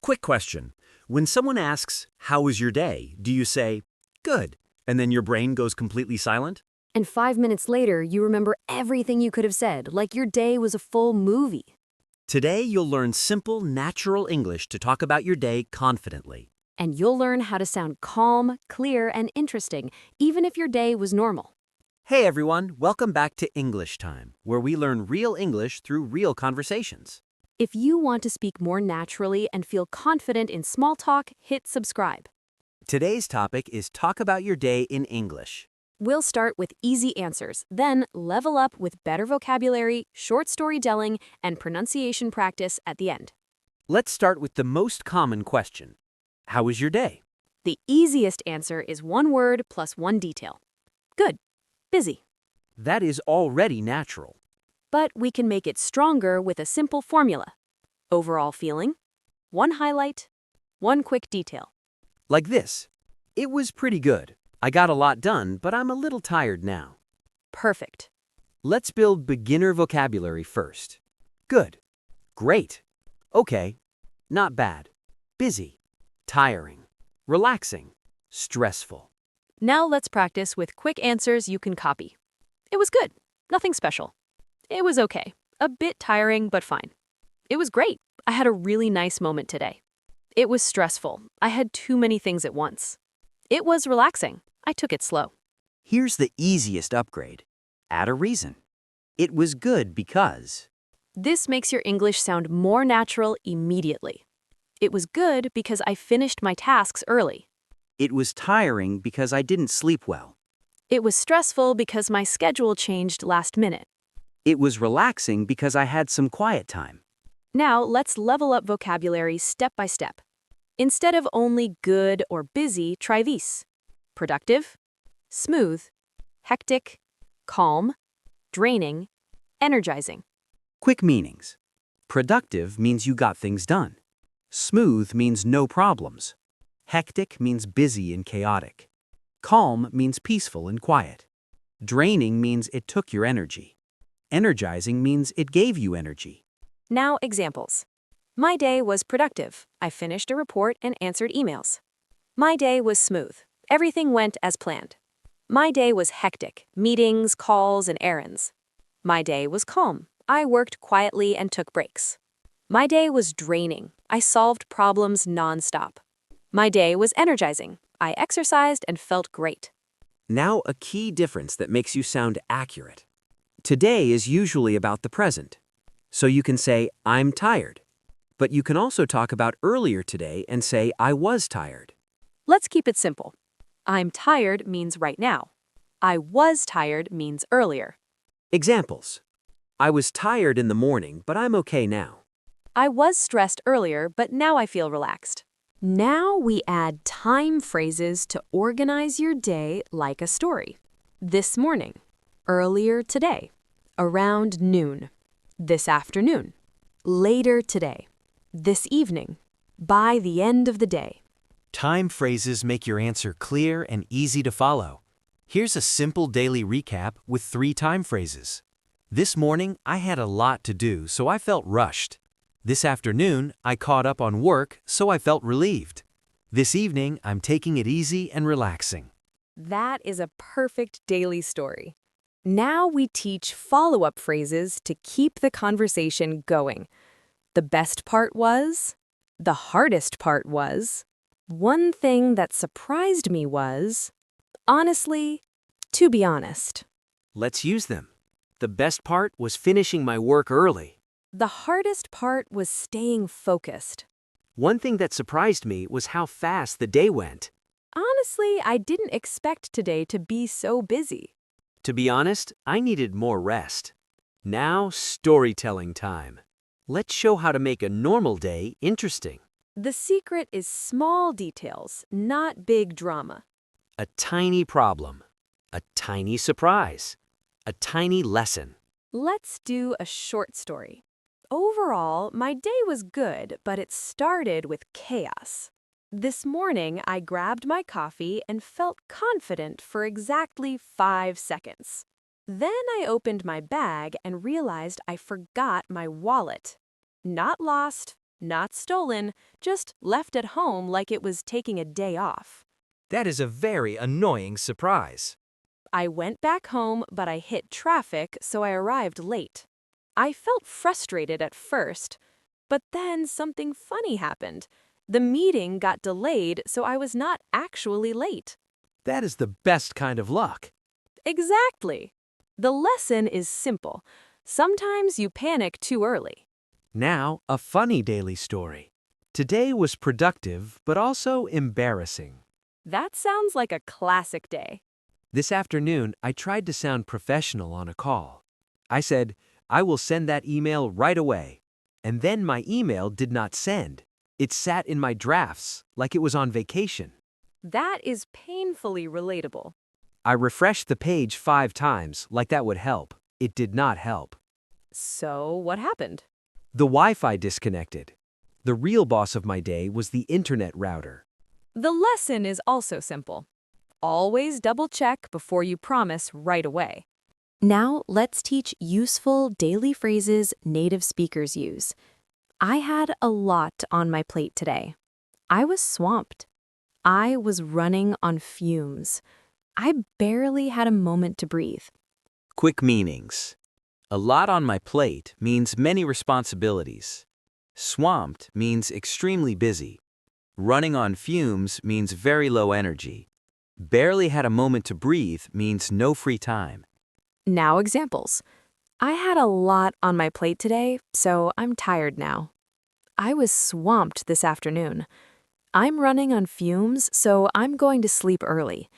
Quick question. When someone asks, "How was your day?" do you say, "Good," and then your brain goes completely silent? And 5 minutes later, you remember everything you could have said, like your day was a full movie. Today, you'll learn simple, natural English to talk about your day confidently. And you'll learn how to sound calm, clear, and interesting, even if your day was normal. Hey everyone, welcome back to English Time, where we learn real English through real conversations. If you want to speak more naturally and feel confident in small talk, hit subscribe. Today's topic is talk about your day in English. We'll start with easy answers, then level up with better vocabulary, short story telling, and pronunciation practice at the end. Let's start with the most common question. How was your day? The easiest answer is one word plus one detail. Good. Busy. That is already natural. But we can make it stronger with a simple formula. Overall feeling, one highlight, one quick detail. Like this. It was pretty good. I got a lot done, but I'm a little tired now. Perfect. Let's build beginner vocabulary first. Good. Great. Okay. Not bad. Busy. Tiring. Relaxing. Stressful. Now let's practice with quick answers you can copy. It was good. Nothing special. It was okay. A bit tiring, but fine. It was great. I had a really nice moment today. It was stressful. I had too many things at once. It was relaxing. I took it slow. Here's the easiest upgrade. Add a reason. It was good because. This makes your English sound more natural immediately. It was good because I finished my tasks early. It was tiring because I didn't sleep well. It was stressful because my schedule changed last minute. It was relaxing because I had some quiet time. Now let's level up vocabulary step by step. Instead of only good or busy, try these. Productive, smooth, hectic, calm, draining, energizing. Quick meanings. Productive means you got things done. Smooth means no problems. Hectic means busy and chaotic. Calm means peaceful and quiet. Draining means it took your energy. Energizing means it gave you energy. Now examples. My day was productive. I finished a report and answered emails. My day was smooth. Everything went as planned. My day was hectic. Meetings, calls, and errands. My day was calm. I worked quietly and took breaks. My day was draining. I solved problems nonstop. My day was energizing. I exercised and felt great. Now a key difference that makes you sound accurate. Today is usually about the present. So you can say, I'm tired. But you can also talk about earlier today and say, I was tired. Let's keep it simple. I'm tired means right now. I was tired means earlier. Examples. I was tired in the morning, but I'm okay now. I was stressed earlier, but now I feel relaxed. Now we add time phrases to organize your day like a story. This morning, earlier today, around noon, this afternoon, later today, this evening, by the end of the day. Time phrases make your answer clear and easy to follow. Here's a simple daily recap with 3 time phrases. This morning, I had a lot to do, so I felt rushed. This afternoon, I caught up on work, so I felt relieved. This evening, I'm taking it easy and relaxing. That is a perfect daily story. Now we teach follow-up phrases to keep the conversation going. The best part was, the hardest part was, one thing that surprised me was, honestly, to be honest. Let's use them. The best part was finishing my work early. The hardest part was staying focused. One thing that surprised me was how fast the day went. Honestly, I didn't expect today to be so busy. To be honest, I needed more rest. Now, storytelling time. Let's show how to make a normal day interesting. The secret is small details, not big drama. A tiny problem. A tiny surprise. A tiny lesson. Let's do a short story. Overall, my day was good, but it started with chaos. This morning, I grabbed my coffee and felt confident for exactly 5 seconds. Then I opened my bag and realized I forgot my wallet. Not lost, Not stolen, just left at home like it was taking a day off. That is a very annoying surprise. I went back home, but I hit traffic, so I arrived late. I felt frustrated at first, but then something funny happened. The meeting got delayed, so I was not actually late. That is the best kind of luck. Exactly. The lesson is simple. Sometimes you panic too early. Now, a funny daily story. Today was productive, but also embarrassing. That sounds like a classic day. This afternoon, I tried to sound professional on a call. I said, I will send that email right away. And then my email did not send. It sat in my drafts, like it was on vacation. That is painfully relatable. I refreshed the page 5 times, like that would help. It did not help. So, what happened? The Wi-Fi disconnected. The real boss of my day was the internet router. The lesson is also simple. Always double-check before you promise right away. Now, let's teach useful daily phrases native speakers use. I had a lot on my plate today. I was swamped. I was running on fumes. I barely had a moment to breathe. Quick meanings. A lot on my plate means many responsibilities. Swamped means extremely busy. Running on fumes means very low energy. Barely had a moment to breathe means no free time. Now examples. I had a lot on my plate today, so I'm tired now. I was swamped this afternoon. I'm running on fumes, so I'm going to sleep early.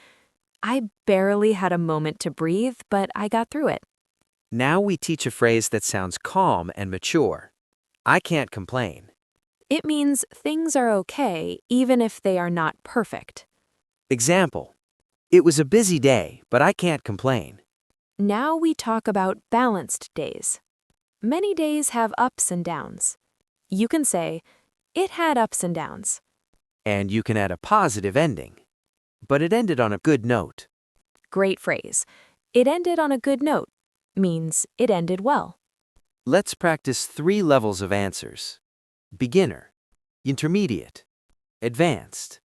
I barely had a moment to breathe, but I got through it. Now we teach a phrase that sounds calm and mature. I can't complain. It means things are okay even if they are not perfect. Example. It was a busy day, but I can't complain. Now we talk about balanced days. Many days have ups and downs. You can say, it had ups and downs. And you can add a positive ending. But it ended on a good note. Great phrase. It ended on a good note means it ended well. Let's practice 3 levels of answers. Beginner, intermediate, advanced.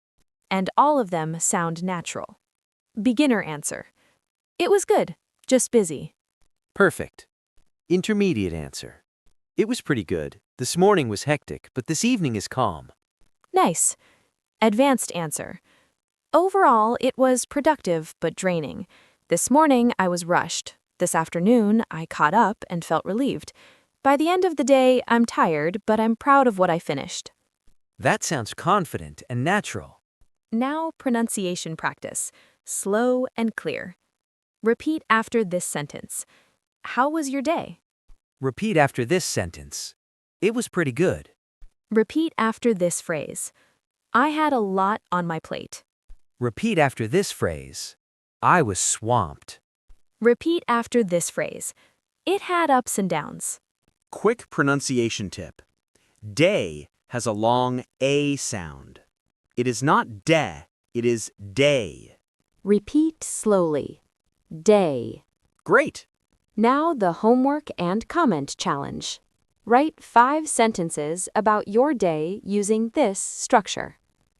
And all of them sound natural. Beginner answer. It was good, just busy. Perfect. Intermediate answer. It was pretty good. This morning was hectic, but this evening is calm. Nice. Advanced answer. Overall, it was productive but draining. This morning, I was rushed. This afternoon, I caught up and felt relieved. By the end of the day, I'm tired, but I'm proud of what I finished. That sounds confident and natural. Now, pronunciation practice. Slow and clear. Repeat after this sentence. How was your day? Repeat after this sentence. It was pretty good. Repeat after this phrase. I had a lot on my plate. Repeat after this phrase. I was swamped. Repeat after this phrase. It had ups and downs. Quick pronunciation tip. Day has a long A sound. It is not de, it is day. Repeat slowly. Day. Great! Now the homework and comment challenge. Write 5 sentences about your day using this structure.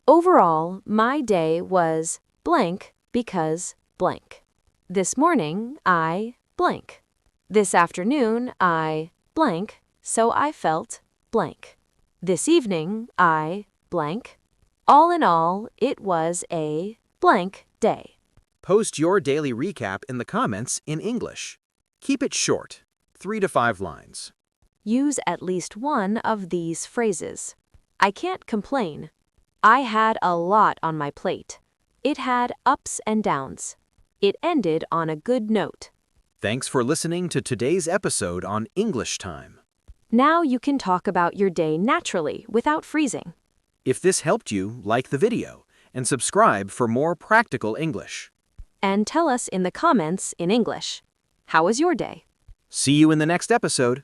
Overall, my day was blank because blank. This morning, I blank. This afternoon, I blank, so I felt blank. This evening, I blank. All in all, it was a blank day. Post your daily recap in the comments in English. Keep it short, 3 to 5 lines. Use at least one of these phrases. I can't complain. I had a lot on my plate. It had ups and downs. It ended on a good note. Thanks for listening to today's episode on English Time. Now you can talk about your day naturally without freezing. If this helped you, like the video and subscribe for more practical English. And tell us in the comments in English. How was your day? See you in the next episode.